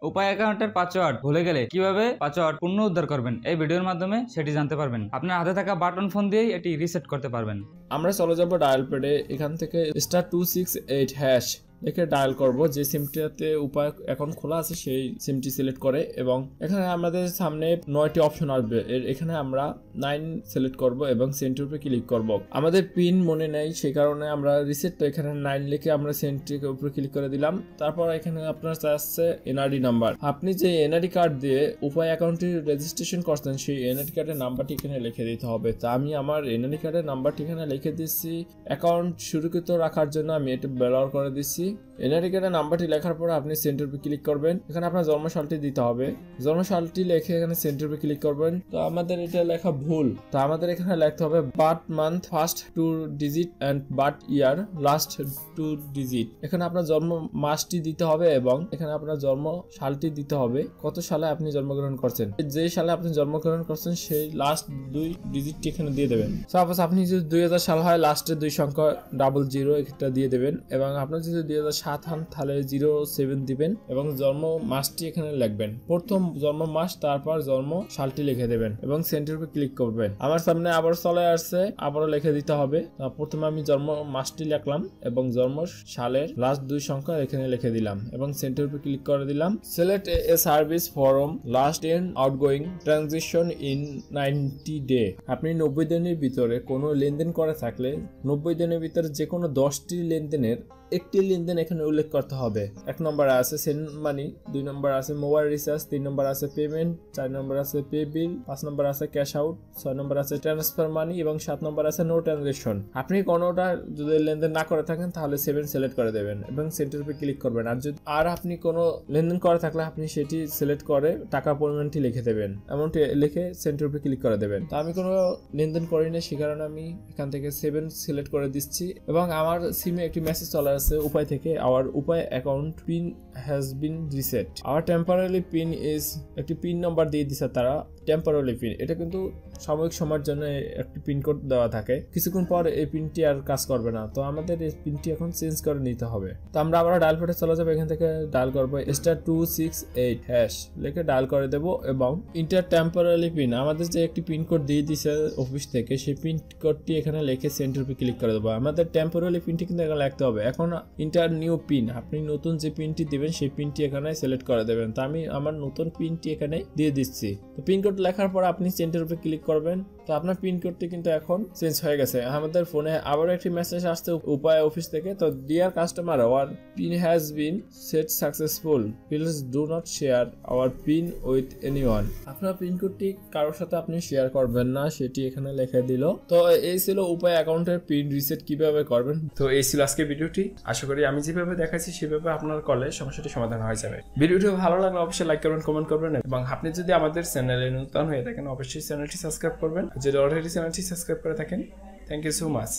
উপায় অ্যাকাউন্টের পাসওয়ার্ড ভুলে গেলে কিভাবে পাসওয়ার্ড পুনরুদ্ধার করবেন এই ভিডিওর মাধ্যমে সেটি জানতে পারবেন। আপনার হাতে থাকা বাটন ফোন দিয়েই এটি রিসেট করতে পারবেন। আমরা চলে যাব ডায়াল প্যাডে, এখান থেকে *268# লিখে ডায়াল করব। যে সিমটিতে উপায় অ্যাকাউন্ট খোলা আছে সেই সিমটি সিলেক্ট করে এবং এখানে আমাদের সামনে 9টি অপশন আসবে। এখানে আমরা 9 সিলেক্ট করব এবং সেন্ডের উপরে ক্লিক করব। আমাদের পিন মনে নেই, সেই কারণে আমরা রিসেট, তো এখানে 9 লিখে আমরা সেন্ডের উপরে ক্লিক করে দিলাম। তারপর এখানে আপনার চাচ্ছে এনআরডি নাম্বার। আপনি যে এনআরডি কার্ড দিয়ে উপায় অ্যাকাউন্টটি রেজিস্ট্রেশন করছেন সেই এনআরডি কার্ডের নাম্বারটি এখানে লিখে দিতে হবে। তা আমি আমার এনআরডি কার্ডের নাম্বারটি এখানে লিখে দিচ্ছি। অ্যাকাউন্ট সুরক্ষিত রাখার জন্য আমি এটা ব্যবহার করে দিচ্ছি। এনআরডি কার্ডের নাম্বারটি লেখার পর আপনি সেন্ডের উপরে ক্লিক করবেন। এখানে আপনার জন্মসালটি দিতে হবে। জন্মসালটি লিখে এখানে সেন্ডের উপরে ক্লিক করবেন। তো আমাদের এটা লেখা ভুল, তো আমাদের এখানে লিখতে হবে birth month first 2 digit and birth year last 2 digit. এখানে আপনার জন্ম মাসটি দিতে হবে এবং এখানে আপনার জন্ম সালটি দিতে হবে, কত সালে আপনি জন্মগ্রহণ করছেন। যে সালে আপনি জন্মগ্রহণ করছেন সেই লাস্ট 2 ডিজিটটি এখানে দিয়ে দেবেন। সাপোজ আপনি যদি 2000 সাল হয়, লাস্টের 2 সংখ্যা 00 এটা দিয়ে দেবেন এবং আপনার যদি 2007 হন তাহলে 07 দিবেন এবং জন্ম মাসটি এখানে লিখবেন। প্রথম জন্ম মাস, তারপর জন্ম সালটি লিখে দেবেন এবং সেন্ডের উপরে ক্লিক করবেন। আমার সামনে আবার চলে আসছে, আবারও লিখে দিতে হবে। প্রথমে আমি জন্ম মাসটি লিখলাম এবং জন্ম সালের লাস্ট 2 সংখ্যা এখানে লিখে দিলাম এবং সেন্ডের উপরে ক্লিক করে দিলাম। Select a service form last 10 outgoing transition in 90 day. আপনি 90 দিনের ভিতরে কোনো লেনদেন করে থাকলে 90 দিনের ভিতরে যে কোনো 10টি লেনদেনের একটি লেনদেন এখানে উল্লেখ করতে হবে। 1 নম্বরে আছে সেন্ড মানি, 2 নম্বর আছে মোবাইল রিচার্জ, 3 নম্বর আছে পেমেন্ট, 4 নম্বর আছে পে বিল, 5 নম্বর আছে ক্যাশ আউট, 6 নম্বর আছে ট্রান্সফার মানি এবং 7 নম্বর আছে নো ট্রানজাকশন। আপনি কোনোটা যদি লেনদেন না করে থাকেন তাহলে 7 সিলেক্ট করে দেবেন এবং সেন্ডের উপরে ক্লিক করবেন। আর আপনি কোনো লেনদেন করে থাকলে আপনি সেটি সিলেক্ট করে টাকার পরিমাণটি লিখে দেবেন, এমনটি লিখে সেন্ডের উপরে ক্লিক করে দেবেন। তো আমি কোনো লেনদেন করি না, সে কারণে আমি এখান থেকে 7 সিলেক্ট করে দিচ্ছি এবং আমার সিমে একটি মেসেজ চলে আসছে উপায় থেকে, our Upay account pin has been reset, our temporary pin is, একটি পিন নাম্বার দিয়ে দিচ্ছে তারা, টেম্পোরারি পিন। এটা কিন্তু সাময়িক সময়ের জন্য একটি পিন কোড দেওয়া থাকে, কিছুক্ষণ পর এই পিনটি আর কাজ করবে না। তো আমাদের এই পিনটি এখন চেঞ্জ করে নিতে হবে। তো আমরা আবার ডায়াল প্যাডে চলে যাবো, এখান থেকে ডায়াল করবো *268# লিখে ডায়াল করে দেবো এবং ইন্টার টেম্পোরারি পিন, আমাদের যে একটি পিন কোড দিয়ে দিছে অফিস থেকে সেই পিন কোডটি এখানে লিখে সেন্ডের উপরে ক্লিক করে দেবো। আমাদের টেম্পোরারি পিনটি কিন্তু এখানে লিখতে হবে। এখন ইন্টার নিউ পিন, আপনি নতুন যে পিনটি দিবেন সেই পিনটি এখানে সিলেক্ট করে দেবেন। তো আমি আমার নতুন পিনটি এখানে দিয়ে দিচ্ছি। তো পিন কোড লেখার পর আপনি সেন্ডের উপরে ক্লিক করবেন। তো আপনার পিন কোডটি কিন্তু এখন চেঞ্জ হয়ে গেছে। আমাদের ফোনে আবার একটি মেসেজ আসছে উপায় অফিস থেকে, তো dear customer, our pin has been set successful, please do not share our pin with anyone. আপনার পিন কোডটি কারোর সাথে আপনি শেয়ার করবেন না, সেটি এখানে লিখে দিল। তো এই ছিল উপায় অ্যাকাউন্টের পিন রিসেট কিভাবে করবেন। তো এই ছিল আজকে ভিডিওটি। আশা করি আমি যেভাবে দেখাচ্ছি সেভাবে আপনার করলে সমস্যাটি সমাধান হয়ে যাবে। ভিডিওটি ভালো লাগলে অবশ্যই লাইক করবেন, কমেন্ট করবেন এবং আপনি যদি আমাদের চ্যানেলে নতুন হয়ে থাকেন অবশ্যই চ্যানেলটি সাবস্ক্রাইব করবেন। যদি অলরেডি চ্যানেলটি সাবস্ক্রাইব করে থাকেন, থ্যাংক ইউ সো মাচ।